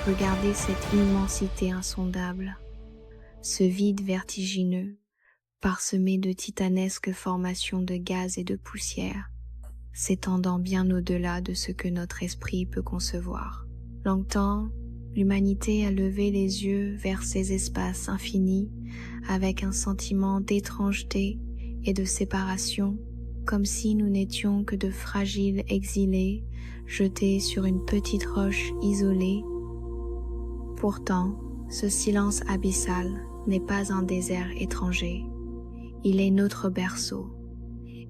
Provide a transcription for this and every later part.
Regardez cette immensité insondable, ce vide vertigineux, parsemé de titanesques formations de gaz et de poussière, s'étendant bien au-delà de ce que notre esprit peut concevoir. Longtemps, l'humanité a levé les yeux vers ces espaces infinis avec un sentiment d'étrangeté et de séparation, comme si nous n'étions que de fragiles exilés jetés sur une petite roche isolée. Pourtant, ce silence abyssal n'est pas un désert étranger. Il est notre berceau.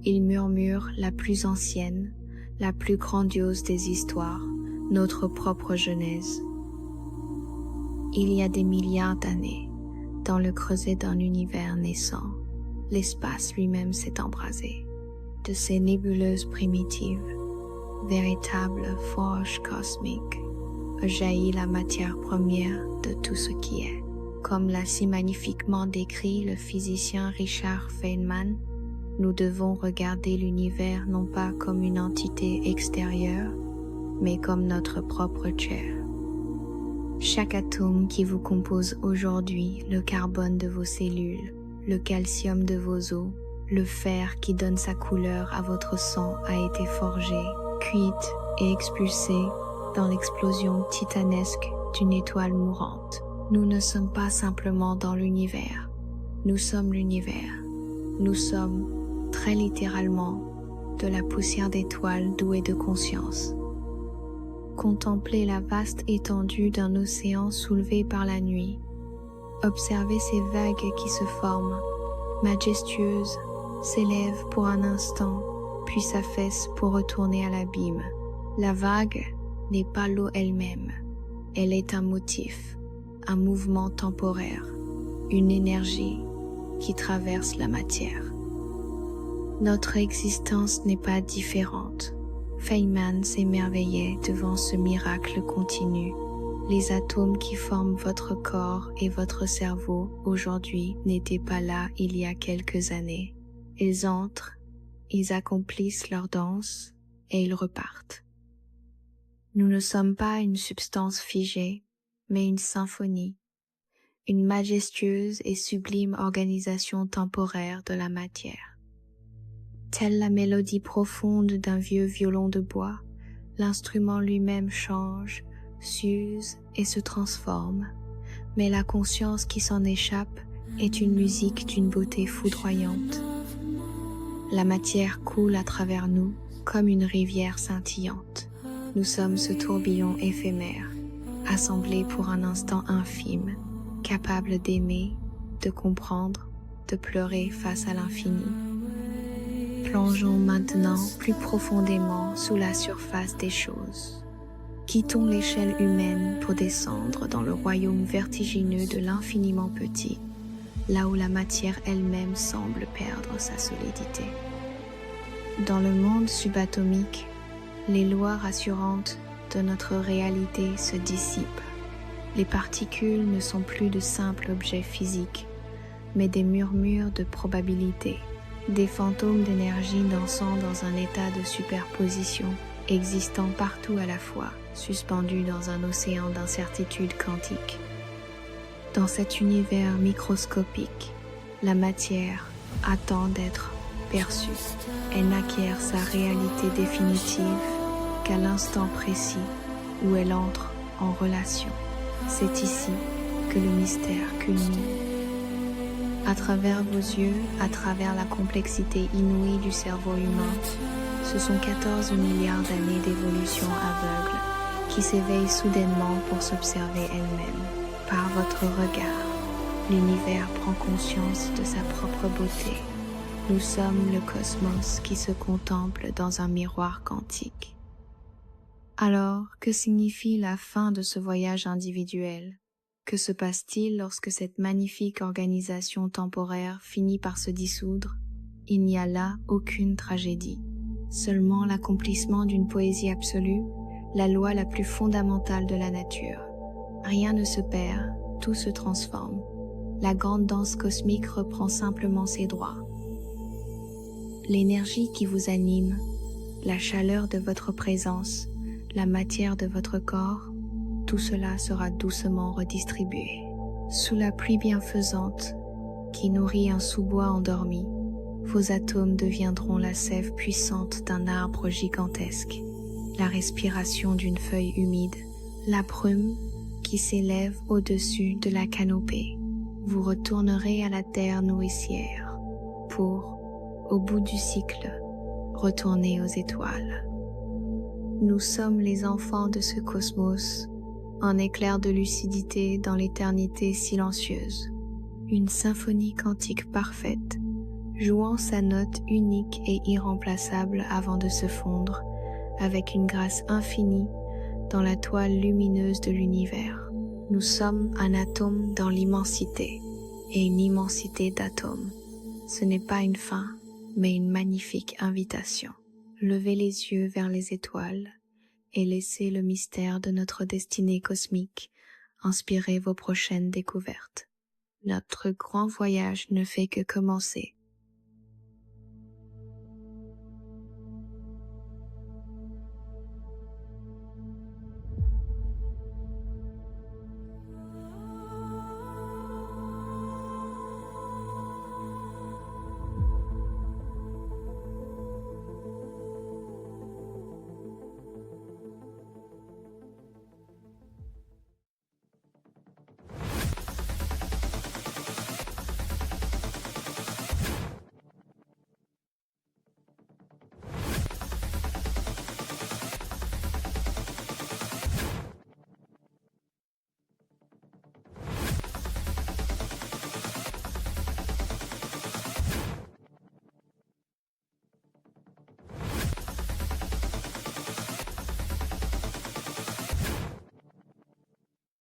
Il murmure la plus ancienne, la plus grandiose des histoires, notre propre genèse. Il y a des milliards d'années, dans le creuset d'un univers naissant, l'espace lui-même s'est embrasé. De ces nébuleuses primitives, véritables forges cosmiques, jaillit la matière première de tout ce qui est. Comme l'a si magnifiquement décrit le physicien Richard Feynman, nous devons regarder l'univers non pas comme une entité extérieure, mais comme notre propre chair. Chaque atome qui vous compose aujourd'hui, le carbone de vos cellules, le calcium de vos os, le fer qui donne sa couleur à votre sang a été forgé, cuite et expulsé dans l'explosion titanesque d'une étoile mourante. Nous ne sommes pas simplement dans l'univers, nous sommes l'univers. Nous sommes, très littéralement, de la poussière d'étoiles douée de conscience. Contemplez la vaste étendue d'un océan soulevé par la nuit. Observez ces vagues qui se forment, majestueuses, s'élèvent pour un instant, puis s'affaissent pour retourner à l'abîme. La vague n'est pas l'eau elle-même, elle est un motif, un mouvement temporaire, une énergie qui traverse la matière. Notre existence n'est pas différente. Feynman s'émerveillait devant ce miracle continu. Les atomes qui forment votre corps et votre cerveau aujourd'hui n'étaient pas là il y a quelques années. Ils entrent, ils accomplissent leur danse et ils repartent. Nous ne sommes pas une substance figée, mais une symphonie, une majestueuse et sublime organisation temporaire de la matière. Telle la mélodie profonde d'un vieux violon de bois, l'instrument lui-même change, s'use et se transforme, mais la conscience qui s'en échappe est une musique d'une beauté foudroyante. La matière coule à travers nous comme une rivière scintillante. Nous sommes ce tourbillon éphémère, assemblé pour un instant infime, capable d'aimer, de comprendre, de pleurer face à l'infini. Plongeons maintenant plus profondément sous la surface des choses. Quittons l'échelle humaine pour descendre dans le royaume vertigineux de l'infiniment petit, là où la matière elle-même semble perdre sa solidité. Dans le monde subatomique, les lois rassurantes de notre réalité se dissipent. Les particules ne sont plus de simples objets physiques, mais des murmures de probabilité, des fantômes d'énergie dansant dans un état de superposition, existant partout à la fois, suspendus dans un océan d'incertitude quantique. Dans cet univers microscopique, la matière attend d'être perçue. Elle n'acquiert sa réalité définitive qu'à l'instant précis où elle entre en relation. C'est ici que le mystère culmine. À travers vos yeux, à travers la complexité inouïe du cerveau humain, ce sont 14 milliards d'années d'évolution aveugle qui s'éveillent soudainement pour s'observer elle-même. Par votre regard, l'univers prend conscience de sa propre beauté. Nous sommes le cosmos qui se contemple dans un miroir quantique. Alors, que signifie la fin de ce voyage individuel? Que se passe-t-il lorsque cette magnifique organisation temporaire finit par se dissoudre? Il n'y a là aucune tragédie, seulement l'accomplissement d'une poésie absolue, la loi la plus fondamentale de la nature. Rien ne se perd, tout se transforme. La grande danse cosmique reprend simplement ses droits. L'énergie qui vous anime, la chaleur de votre présence, la matière de votre corps, tout cela sera doucement redistribué. Sous la pluie bienfaisante, qui nourrit un sous-bois endormi, vos atomes deviendront la sève puissante d'un arbre gigantesque, la respiration d'une feuille humide, la brume qui s'élève au-dessus de la canopée. Vous retournerez à la terre nourricière pour, au bout du cycle, retourner aux étoiles. Nous sommes les enfants de ce cosmos, un éclair de lucidité dans l'éternité silencieuse, une symphonie quantique parfaite, jouant sa note unique et irremplaçable avant de se fondre, avec une grâce infinie, dans la toile lumineuse de l'univers. Nous sommes un atome dans l'immensité, et une immensité d'atomes. Ce n'est pas une fin, mais une magnifique invitation. Levez les yeux vers les étoiles, et laissez le mystère de notre destinée cosmique inspirer vos prochaines découvertes. Notre grand voyage ne fait que commencer.